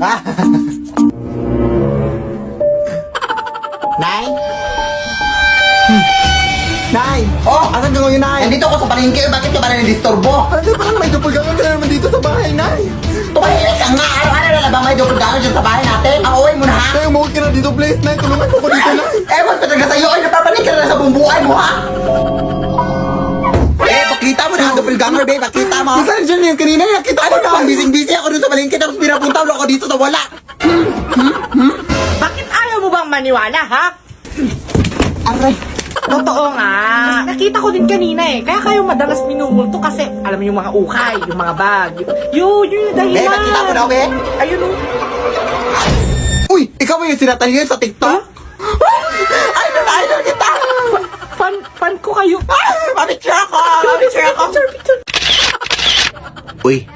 Ha? Nay? Nay! Oh! Asan ka ngayon, Nay? Nandito ako sa palengke, bakit ka ba na nandisturbo? Ano parang may doppelganger ka na naman dito sa bahay, Nay? Tumahimik ka nga, araw-araw na lang ba may doppelganger dyan sa bahay natin? Ang uwi mo na ha? Nay, umuwi ka na dito, please, Nay. Tulungan ko dito, Nay. Ewan ko talaga sa'yo, ay napapanik ka na sa bumbuan mo ha? Pakita mo na ang doppelganger, babe, pakita mo. Saan dyan yung kanina? Nakita ko na. Ang busy-busy ako dun sa palengke, tapos pinapunta ako dito sa wala. Bakit ayaw mo bang maniwala, ha? Aray. Totoo nga. Nakita ko din kanina eh. Kaya kayo madalas minumulto kasi alam mo yung mga ukay, yung mga bag. Yun yung dahilan. Babe, pakita mo na, okay? Ayun o. Uy! Ikaw ba yung sinatalihan sa TikTok? Idol kita! Fan ko kayo. Mapicture ako! Picture. Uy!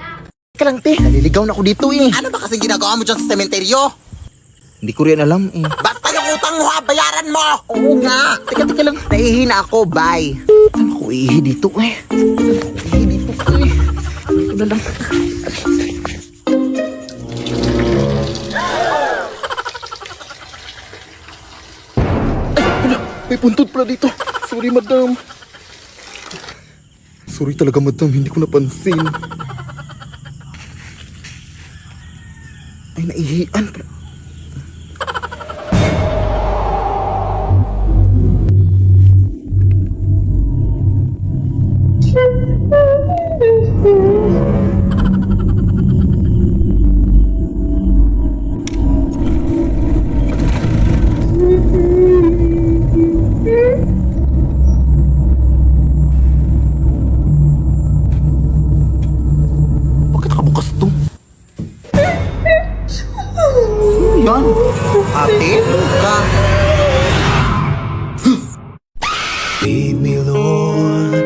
Ka lang, te. Naliligaw na ako dito, eh. Ano ba kasi ginagawa mo dyan sa sementeryo? Hindi ko rin alam, eh. Basta yung utang mo ha, bayaran mo! Oo nga. Teka lang. Nahihina ako, bye. Ano ko ihi dito, eh? Ihi dito, eh. Ito na lang. Ay, wala. May puntod pala dito. Sorry, madam. Sorry talaga, madam. Hindi ko napansin. Ay, naihian pala. Bakit nakabukas to? Sino yan? Ate? Ka? Lead me, Lord.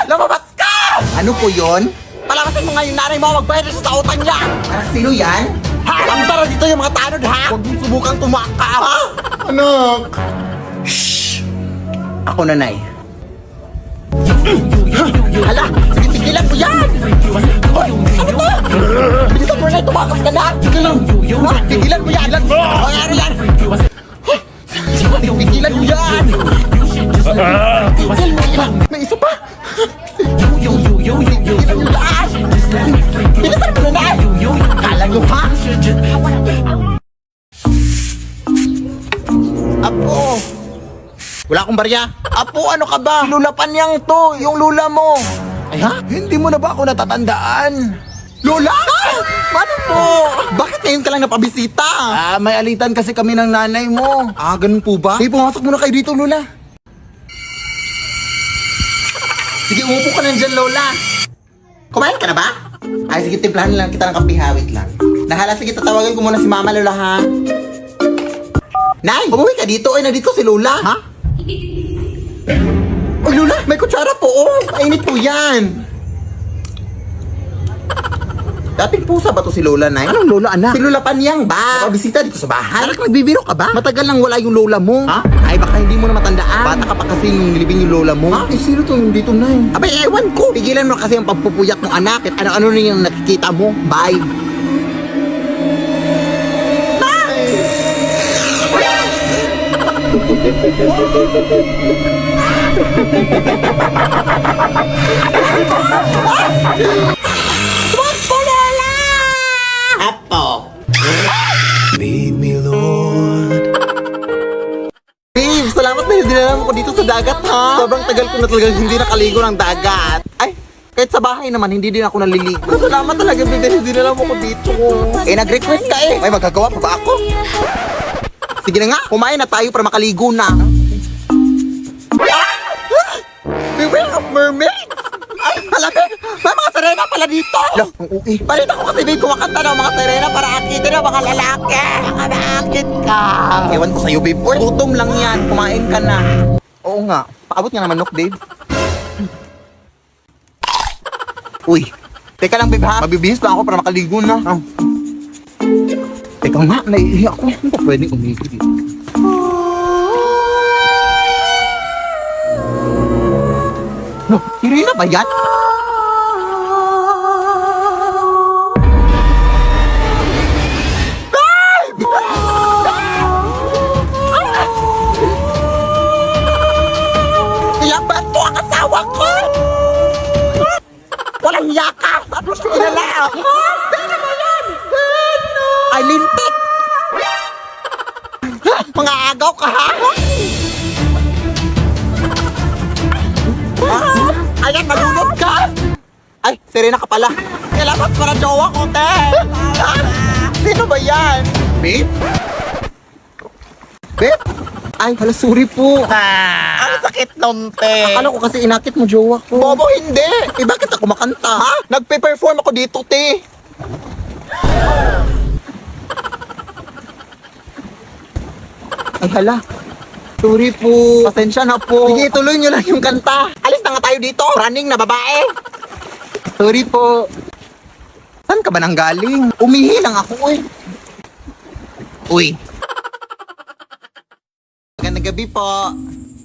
Lumabas ka! Ano po yon? Palabasin mo nga yung nanay mo, magbayad na siya sa utang niya! Parang sino yan? Ha? Ang tara dito yung mga tanod ha! Huwag mong subukang tumaka. Ha? Anak! Shh! Ako, nanay. Hala! Sige, tigilan mo yan! Hoy! Ano to? Bilisan mo na, tumakas ka na! Sige lang! Ha? Tigilan mo yan! Hoy, ano yan? Hoy! Tigilan mo yan! Tigil mo yan! May isa pa! Tigilan mo yan! Bilisan mo na! Kala nyo ha? Apo! Wala akong barya. Apo, ano ka ba? Lula Panyang to, yung lula mo. Ay ha? Hindi mo na ba ako natatandaan? Lola! Ano po? Bakit ngayon ka lang napabisita? May alitan kasi kami ng nanay mo. Ganun po ba? Sige, pumasok muna kayo dito, Lola. Sige, umupo ka lang dyan, Lola. Kumain ka na ba? Ay, sige, timplahan lang kita ng kape, hawit lang. Nahala, sige, tatawagan ko muna si Mama, Lola, ha? Nay, umuwi ka dito. Ay, nandito si Lola. Ha? Uy, Lola, may kutsara po, oh. Mainit po yan. Dating pusa ba to si Lola, Nay? Anong lola, anak? Si Lola Panyang ba? Nakabisita dito sa bahay. Anak, nagbibiro ka ba? Matagal lang wala yung lola mo. Ha? Ay, baka hindi mo na matandaan. Bata ka pa kasi nung nilibing yung lola mo. Ha? Eh, sino to yung dito, Nay? Abay, ewan ko. Pigilan mo kasi ang pagpupuyat ng anak. At ano-ano na yung nakikita mo. Bye. Apo. Lead me, Lord. Babe, salamat na dinala mo ko dito sa dagat, ha? Sobrang tagal ko na talaga hindi nakaligo ng dagat. Ay, kahit sa bahay naman, hindi din ako naliligo. Salamat talaga, babe, dahil dinala mo ko dito. Eh, nag-request ka eh. May magagawa pa ba ako? Sige na nga, kumain na tayo para makaligo na. Beware of mermaid! Ay, halapin! May mga sirena pala dito! Lah, ang uwi. Balita ko kasi babe, kumakanta ng mga sirena para akitin ng mga lalaki. Baka naakit ka. Ewan ko sa'yo, babe. Uy, gutom lang yan. Kumain ka na. Oo nga. Paabot nga naman, Nok, babe. Uy, teka lang, babe, ha? Mabibihis pa ako para makaligo na. Teka nga, naiihi ako. Hindi ba pwedeng umihi dito? No, sirena ba yan? pala. Kailangan para jowa ko, te. Sino ba yan? Babe? Babe? Ay, hala, sorry po. Ang sakit nun, te. Akala ko kasi inakit mo jowa ko. Bobo, hindi. Eh, bakit ako makanta? Ha? Nagpe-perform ako dito, te. Ay, hala. Sorry po. Pasensya na po. Sige, tuloy nyo lang yung kanta. Alis na nga tayo dito. Running na babae. Sorry po. Saan ka ba nang galing? Umihi lang ako, eh. Uy. Magandang gabi po.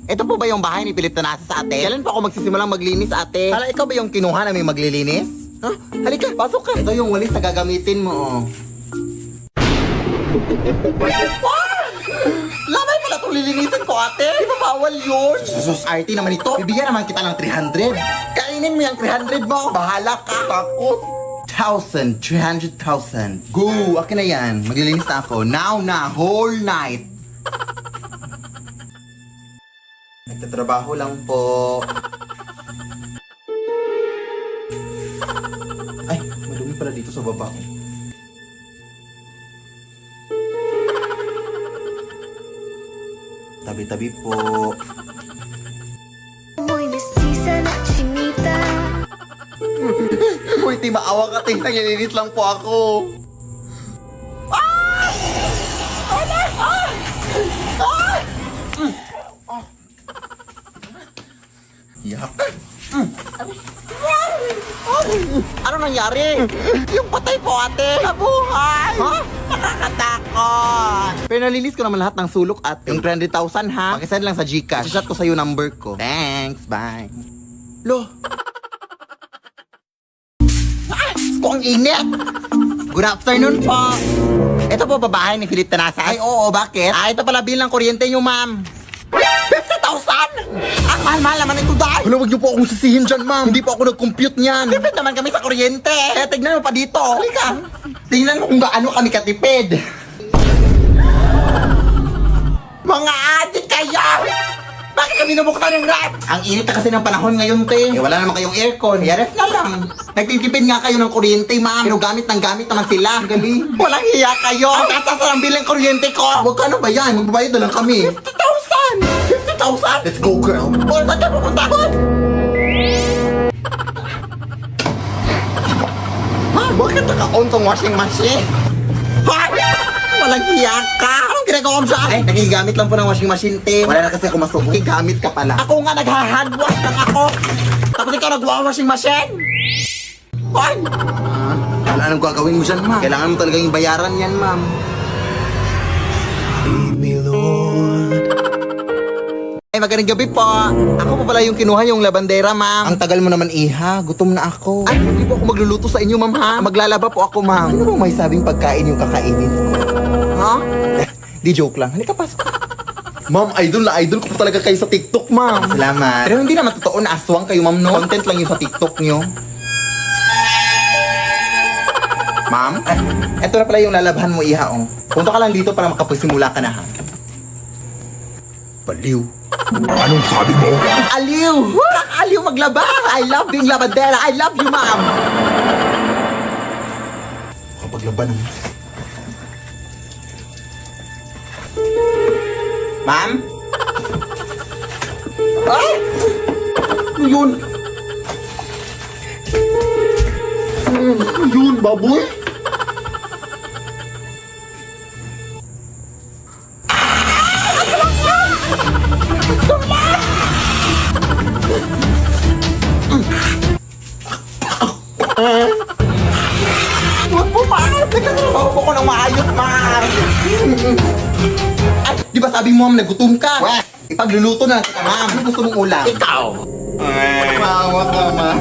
Ito po ba yung bahay ni Philip Tanasa sa ate? Kailan po ako magsisimulang maglinis, ate? Hala, ikaw ba yung kinuha na may maglilinis? Ha? Halika, pasok ka. Ito yung walis na gagamitin mo, oh. Lamay pala itong lilinisin ko, ate. Di ba bawal yun? Sus, RT naman ito. Bibigyan naman kita ng 300. Kainin mo yung 300 mo. Bahala ka. Takot. 1,000, 300,000. Go! Akin na yan. Maglilinis na ako. Now na, whole night. Nagtatrabaho lang po. Ay, madumi pala dito sa baba. Tabi-tabi po. Muy mestiza na chinita. Uy, di maawa ka, ting. Naglilinis lang po ako. Yak. Ano nangyari? Yung patay po, ate. Nabuhay. Ha? Nakakatakot. Pero nalinis ko naman lahat ng sulok, ate. Yung 300,000, ha? Pakisend lang sa Gcash. I-shot ko sa'yo number ko. Thanks, bye. Lo. Kung init! Good afternoon po! Ito po babahay ni Philip Tanasa. Ay, oo, bakit? Ito pala bill ng kuryente nyo, ma'am. 50,000! Ang mahal-mahal naman ito, dahil! Wala, wag niyo po akong sisihin dyan, ma'am. Hindi po ako nag-compute niyan. Tipid naman kami sa kuryente. Tignan mo pa dito. Halika. Tingnan mo kung gaano kami katipid. Mga adik kayo! Bakit kami nabuksan ng ref? Ang init na kasi ng panahon ngayon, te. Eh, wala naman kayong aircon. Kaya ref na lang. Nagtitipid nga kayo ng kuryente, ma'am. Pero gamit naman sila. Galing. Walang hiya kayo. Ang taas ng bilang kuryente ko. Huwag ano ba yan? Magbabayad na lang kami. 50,000! 50,000? Let's go, girl. O, saan ka pupunta? Ha? Bakit naka-on tong washing machine? Ha? Walang hiya ka. Anong ginagawa mo siya? Ay, nakigamit lang po ng washing machine, te. Wala na kasi ako masuko. Nakigamit ka pala. Ako nga nagha-handwash lang ako. Tapos ikaw nagwa-washing machine? Ay! Wala anong gagawin mo dyan, ma'am. Kailangan mo talaga yung bayaran yan, ma'am. Lead me, Lord. Ay, magandang gabi po. Ako pa pala yung kinuha yung labandera, ma'am. Ang tagal mo naman, iha. Gutom na ako. Ay, hindi po ako magluluto sa inyo, ma'am, ha? Maglalaba po ako, ma'am. Ano bang may sabing pagkain yung kakainin ko? Ha? Di joke lang. Halika, pasok. Ma'am, idol na idol ko po talaga kayo sa TikTok, ma'am. Salamat. Pero hindi naman totoo na aswang kayo, ma'am, no? Content lang yung sa TikTok nyo. Ma'am? Eto na pala yung lalabahan mo, iha, oh. Punta ka lang dito para makapasimula ka na, ha? Baliw. Anong sabi mo? Aliw! Aliw maglaba! I love being labandera! I love you, ma'am! Kapaglaban mo. Ma'am? Ay! Ano yun? Ano yun, baboy? Huwag po, ma'am! Nagtatrabaho po ko ng maayos, ma'am! Ay, di ba sabi mo, ma'am, nagutom ka? Wes, ipagluluto na kita, ma'am. Ano gusto mong ulam? Ikaw! Mawa ka, ma'am.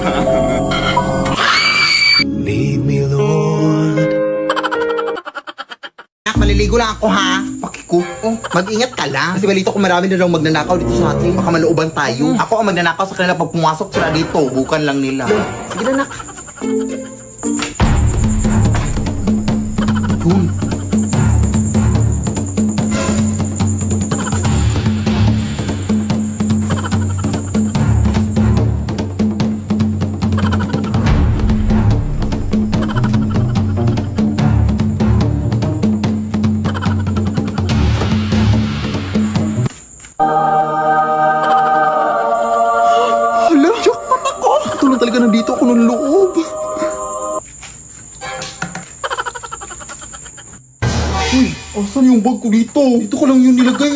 Lead me, Lord. Maliligo lang ako, ha? Pakiko. Oh, mag-ingat ka lang. Kasi balito ko marami na daw magnanakaw dito sa atin. Baka malooban tayo. Ako ang magnanakaw sa kanila pag pumasok sila dito. Bukan lang nila. Sige na, nak. Yun. Uy, asan yung bag ko dito? Dito ko lang yun nilagay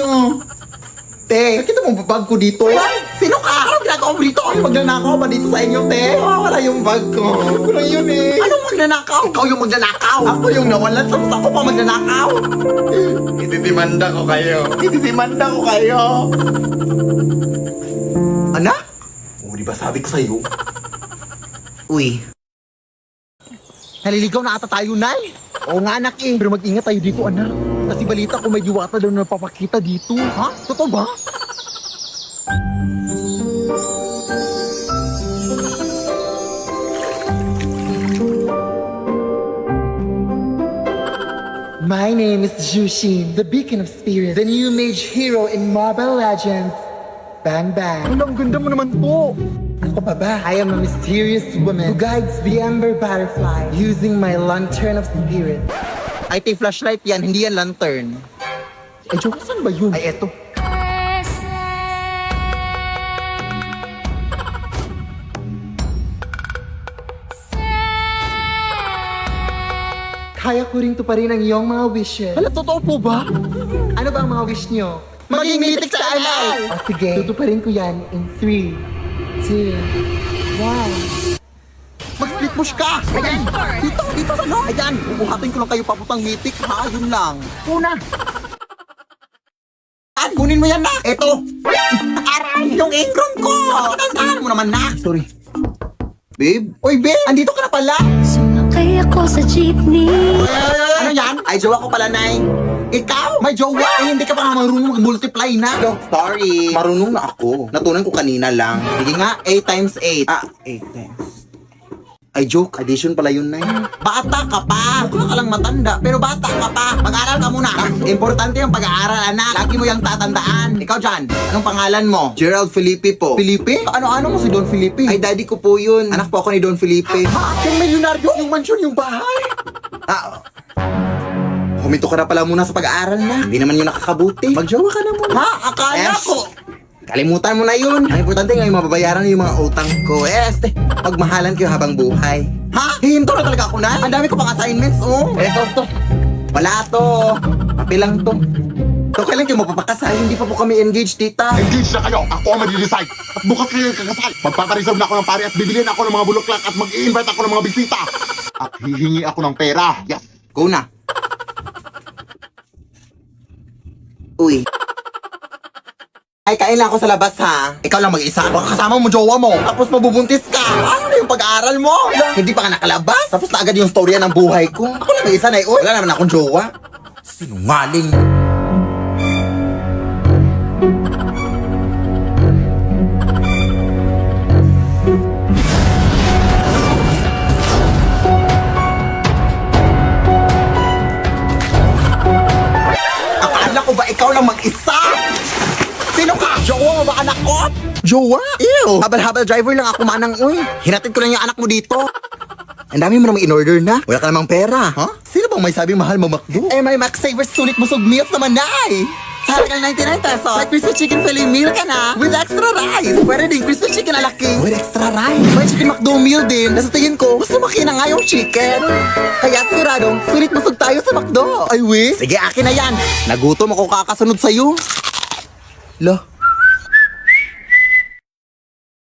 Te, nakita mo ba bag ko dito? Sino ka? Anong ginagawa mo dito? Ay, magnanakaw ba dito sa inyo, te? Wala yung bag ko. Ano ko lang yun Anong magnanakaw? Ikaw yung magnanakaw. Ako yung nawalan. Tapos ako pa magnanakaw. Itidimanda ko kayo. Itidimanda ko kayo. Anak? Oo, di ba sabi ko sa'yo? Uy. Naliligaw na ata tayo, Nay. Oo nga, anak Pero mag-ingat tayo dito, anak. Kasi balita ko may diwata daw na napapakita dito. Ha? Totoo ba? My name is Jushin, the beacon of spirits, the new mage hero in Mobile Legends. Bang bang. Ang ganda mo naman po. Ako pa ba? I am a mysterious woman who guides the ember butterfly using my lantern of spirit. Ay, te, flashlight yan, hindi yan lantern. Ay, joke, saan ba yun? Ay, eto. Kaya ko rin tuparin ang iyong mga wishes. Hala, totoo po ba? Ano ba ang mga wish niyo? Maging mythic sa anal! O sige, tutuparin ko yan in 3, 2, 1. Mag-split push ka! Ayan! Dito sa no! Ayan! Bubuhatin ko lang kayo papuntang mythic, ha? Yun lang. Una! Kunin mo yan, na! Eto! Aray! Yung apron ko! Tandaan mo naman, na! Sorry. Babe? Oy, babe! Andito ka na pala! Sumakay ako sa jeepney. Ano yan? Ay, jowa ko pala, Nay. Ikaw? May jowa? Eh, hindi ka pa nga marunong mag-multiply na. No, sorry. Marunong na ako. Natunan ko kanina lang. Sige nga, 8 times 8. 8 times. Ay, joke. Addition pala yun, Nay. Bata ka pa. Mukha ka lang matanda, pero bata ka pa. Mag-aral ka muna. Importante yung pag-aaral, anak. Lagi mo yung tatandaan. Ikaw dyan, anong pangalan mo? Gerald Felipe po. Felipe? Ano-ano mo si Don Felipe? Ay, daddy ko po yun. Anak po ako ni Don Felipe. Yung milyonaryo? Yung mansion, yung bahay? Huminto ka na pala muna sa pag-aaral na. Hindi naman yun nakakabuti. Magjowa ka na muna. Ha? Akala ko. Kalimutan mo na yun. Ang importante ngayon, mababayaran yung mga utang ko. Pagmahalan kayo habang buhay. Ha? Hihinto na talaga ako na? Ang dami ko pang assignments, to. Wala to. Papel lang to. So, kailan kayo mapapakasal? Hindi pa po kami engaged, tita. Engage na kayo. Ako ang mag-decide. At bukas kayo kakasal. Magpapareserve na ako ng pare at bibiliin ako ng mga bulaklak at mag-i-invite ako ng mga bisita. At hihingi ako ng pera. Yes. Go na. Uy. Ay, kain lang ako sa labas, ha? Ikaw lang mag-isa. Baka kasama mo jowa mo. Tapos mabubuntis ka. Ano na yung pag-aaral mo? Hindi pa ka nakalabas. Tapos na agad yung storya ng buhay ko. Ako lang mag-isa na yun. Wala naman akong jowa. Sinungaling. Akala ko ba ikaw lang mag-isa? Sino ka? Jowa mo ba anak ko? Jowa? Ew! Habal-habal driver lang ako manang Hinatid ko lang yung anak mo dito. Ang dami mo namang in-order na. Wala ka namang pera. Ha? Sino bang may sabing mahal mo McDo? Eh, may Max Savers Sulit Busog Meals naman na Sa halagang 99 pesos, may crispy chicken fillet meal ka na with extra rice. Pwede din crispy chicken alaki with extra rice. May chicken McDo meal din. Nasa tingin ko, gusto makina nga yung chicken. Kaya siguradong, sulit busog tayo sa McDo. Ay, we? Sige, akin na yan. Nagutom ako kakasunod sa'yo. Lo,